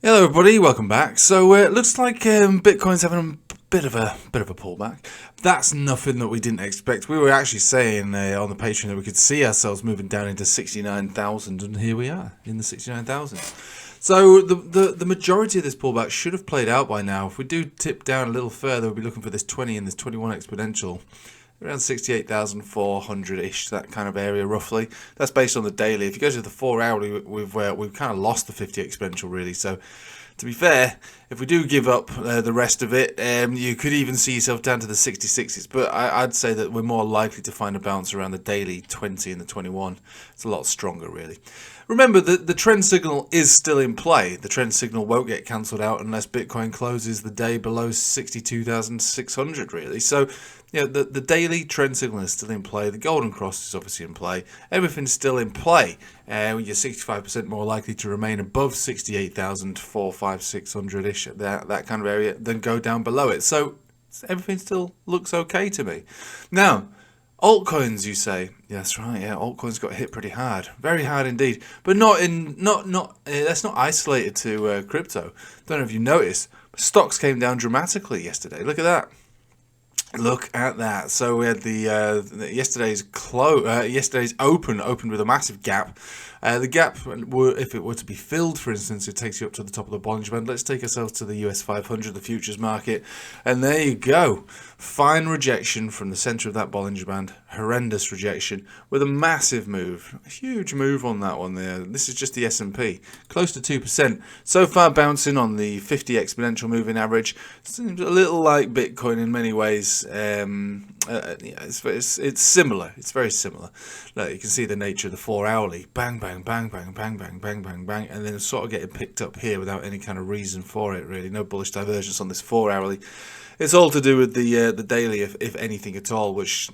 Hello everybody, welcome back. So it looks like Bitcoin's having a bit of a pullback. That's nothing that we didn't expect. We were actually saying on the Patreon that we could see ourselves moving down into 69,000, and here we are in the 69,000. So the majority of this pullback should have played out by now. If we do tip down a little further, we'll be looking for this 20 and this 21 exponential. Around 68,400-ish, that kind of area roughly. That's based on the daily. If you go to the 4 hourly, we've kind of lost the 50 exponential really. So to be fair, if we do give up the rest of it, you could even see yourself down to the 66s. But I'd say that we're more likely to find a bounce around the daily 20 and the 21. It's a lot stronger really. Remember that the trend signal is still in play. The trend signal won't get cancelled out unless Bitcoin closes the day below 62,600 really. So you know, the daily trend signal is still in play. The golden cross is obviously in play. Everything's still in play. You're 65% more likely to remain above 68,400-600-ish, that kind of area, than go down below it. So everything still looks okay to me. Now, altcoins, you say? Yeah, that's right. Yeah, altcoins got hit pretty hard, very hard indeed. But that's not isolated to crypto. Don't know if you noticed, but stocks came down dramatically yesterday. Look at that. Look at that. So we had yesterday's open opened with a massive gap. The gap, if it were to be filled, for instance, it takes you up to the top of the Bollinger Band. Let's take ourselves to the US 500, the futures market, and there you go. Fine rejection from the center of that Bollinger Band. Horrendous rejection with a massive move, a huge move on that one there. This is just the S&P, close to 2%. So far bouncing on the 50 exponential moving average. Seems a little like Bitcoin in many ways. It's similar. It's very similar. Like you can see the nature of the 4 hourly. Bang, bang, bang, bang, bang, bang, bang, bang, bang, and then sort of getting picked up here without any kind of reason for it. Really, no bullish divergence on this 4 hourly. It's all to do with the daily, if anything at all, which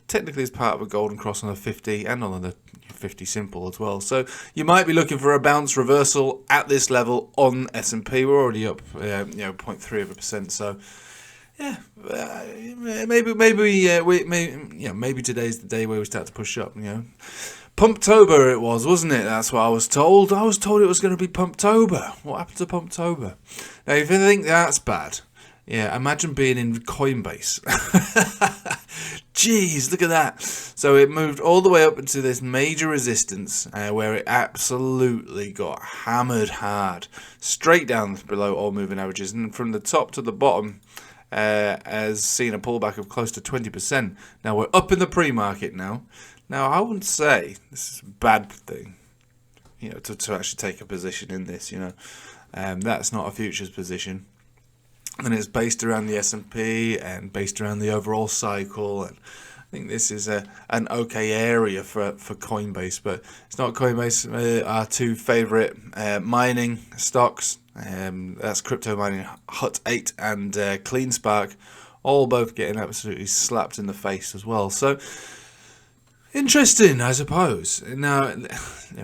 technically is part of a golden cross on the 50 and on the 50 simple as well. So you might be looking for a bounce reversal at this level on S&P. We're already up 0.3%. So yeah, maybe today's the day where we start to push up. Pumptober it was, wasn't it? That's what I was told. I was told it was going to be Pumptober. What happened to Pumptober? Now, if you think that's bad, yeah, imagine being in Coinbase. Jeez, look at that. So it moved all the way up into this major resistance where it absolutely got hammered hard, straight down below all moving averages, and from the top to the bottom has seen a pullback of close to 20%. Now we're up in the pre-market now. Now I wouldn't say this is a bad thing, to actually take a position in this. That's not a futures position. And it's based around the S&P and based around the overall cycle, and I think this is an okay area for Coinbase, but it's not Coinbase. Our two favourite mining stocks, that's crypto mining, Hut 8 and CleanSpark, all both getting absolutely slapped in the face as well. So interesting, I suppose. Now,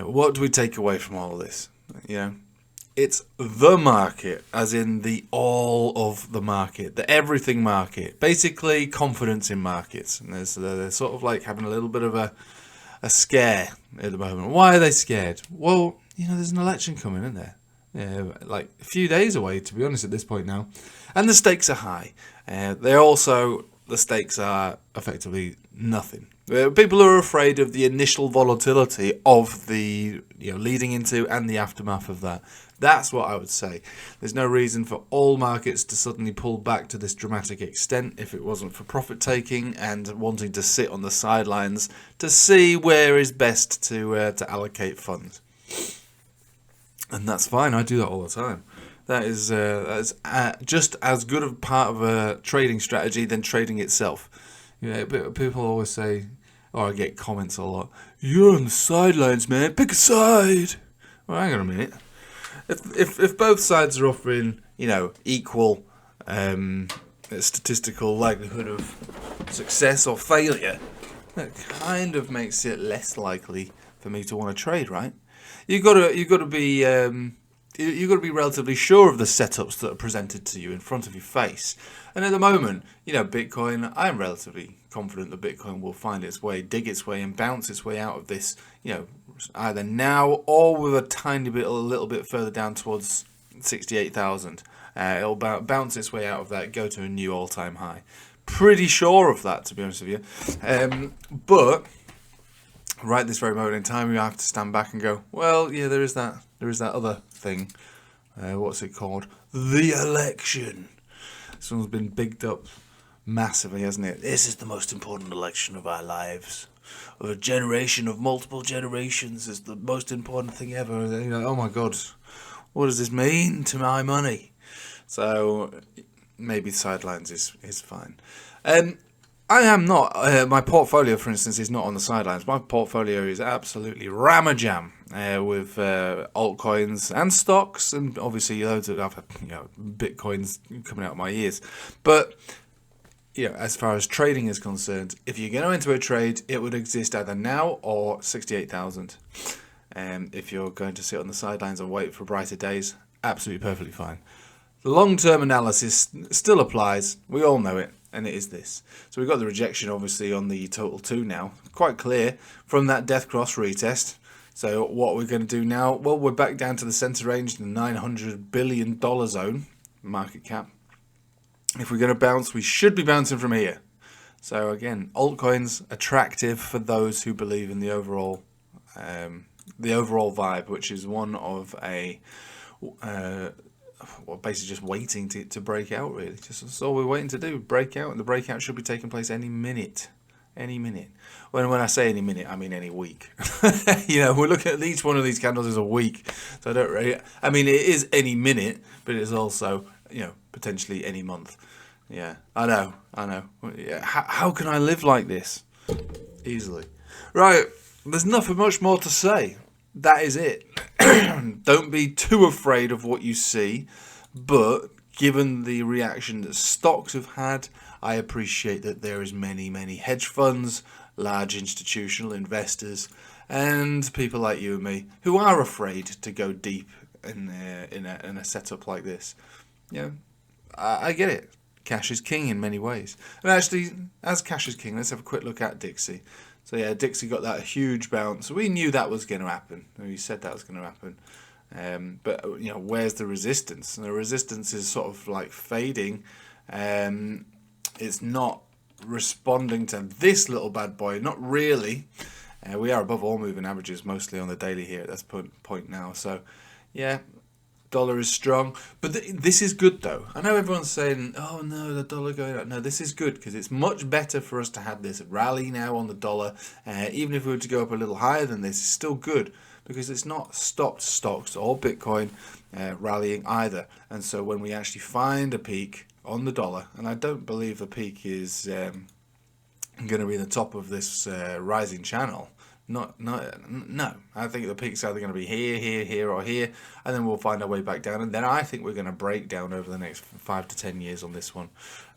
what do we take away from all of this? It's the market, as in the all of the market, the everything market. Basically, confidence in markets. And they're sort of like having a little bit of a scare at the moment. Why are they scared? Well, there's an election coming, isn't there? Like a few days away, to be honest, at this point now. And the stakes are high. The stakes are effectively nothing. People are afraid of the initial volatility of the leading into and the aftermath of that. That's what I would say. There's no reason for all markets to suddenly pull back to this dramatic extent if it wasn't for profit taking and wanting to sit on the sidelines to see where is best to allocate funds. And that's fine. I do that all the time. That is just as good a part of a trading strategy than trading itself. People always say, or I get comments a lot, "You're on the sidelines, man. Pick a side." Well, hang on a minute. If both sides are offering, equal statistical likelihood of success or failure, that kind of makes it less likely for me to want to trade, right? You've got to be relatively sure of the setups that are presented to you in front of your face. And at the moment, Bitcoin, I'm relatively confident that Bitcoin will find its way, dig its way, and bounce its way out of this, either now or with a little bit further down towards 68,000. It'll bounce its way out of that, go to a new all-time high. Pretty sure of that, to be honest with you. But right this very moment in time, you have to stand back and go, well, yeah, there is that other thing. What's it called? The election. This one's been bigged up massively, hasn't it? This is the most important election of our lives. Of a generation, of multiple generations, is the most important thing ever. You know, oh my God, what does this mean to my money? So maybe sidelines is fine. I am not. My portfolio, for instance, is not on the sidelines. My portfolio is absolutely ramajam with altcoins and stocks, and obviously loads of other, bitcoins coming out of my ears. But as far as trading is concerned, if you're going to enter a trade, it would exist either now or 68,000. If you're going to sit on the sidelines and wait for brighter days, absolutely perfectly fine. The long-term analysis still applies. We all know it, and it is this. So we've got the rejection, obviously, on the total 2 now. Quite clear from that death cross retest. So what we're going to do now, well, we're back down to the center range, the $900 billion zone, market cap. If we're going to bounce, we should be bouncing from here. So again, altcoins attractive for those who believe in the overall vibe, which is one of a basically just waiting to break out, really. That's all we're waiting to do, break out, and the breakout should be taking place any minute. Any minute. When I say any minute, I mean any week. We're looking at each one of these candles as a week. So it is any minute, but it's also, potentially any month. Yeah, I know. Yeah, how can I live like this? Easily. Right, there's nothing much more to say. That is it. Don't be too afraid of what you see, but given the reaction that stocks have had, I appreciate that there is many hedge funds, large institutional investors, and people like you and me who are afraid to go deep in a setup like this. I get it. Cash is king in many ways. And actually, as cash is king, let's have a quick look at Dixie. So yeah, Dixie got that huge bounce. We knew that was going to happen. We said that was going to happen. But where's the resistance? And the resistance is sort of like fading. It's not responding to this little bad boy. Not really. We are above all moving averages, mostly on the daily here at this point now. So yeah, dollar is strong. But this is good though. I know everyone's saying, oh no, the dollar going up. No, this is good because it's much better for us to have this rally now on the dollar. Even if we were to go up a little higher than this, it's still good because it's not stopped stocks or Bitcoin rallying either. And so when we actually find a peak on the dollar, and I don't believe the peak is going to be the top of this rising channel. No. I think the peak's either going to be here, or here, and then we'll find our way back down. And then I think we're going to break down over the next 5 to 10 years on this one.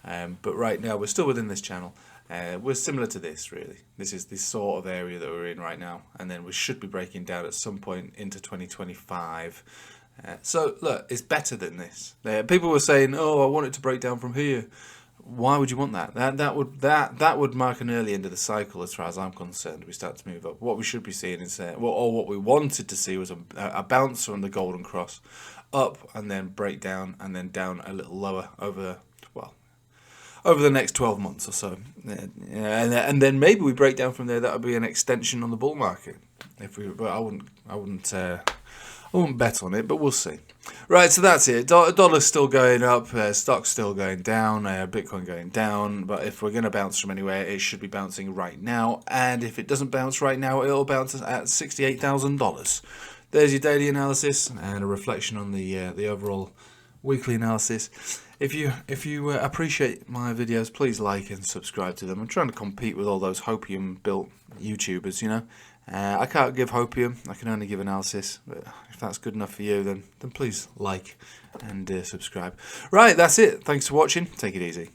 But right now, we're still within this channel. We're similar to this, really. This is this sort of area that we're in right now. And then we should be breaking down at some point into 2025. So, look, it's better than this. People were saying, oh, I want it to break down from here. Why would you want that? That would mark an early end of the cycle, as far as I'm concerned. We start to move up. What we should be seeing is, or what we wanted to see was a bounce from the golden cross, up and then break down, and then down a little lower over the next 12 months or so. And then maybe we break down from there. That would be an extension on the bull market. But I wouldn't bet on it, but we'll see. Right, so that's it. Dollar's still going up, stock's still going down, Bitcoin going down. But if we're going to bounce from anywhere, it should be bouncing right now. And if it doesn't bounce right now, it'll bounce at $68,000. There's your daily analysis and a reflection on the overall weekly analysis. If you appreciate my videos, please like and subscribe to them. I'm trying to compete with all those hopium-built YouTubers, I can't give hopium, I can only give analysis. But if that's good enough for you, then please like and subscribe. Right, that's it. Thanks for watching. Take it easy.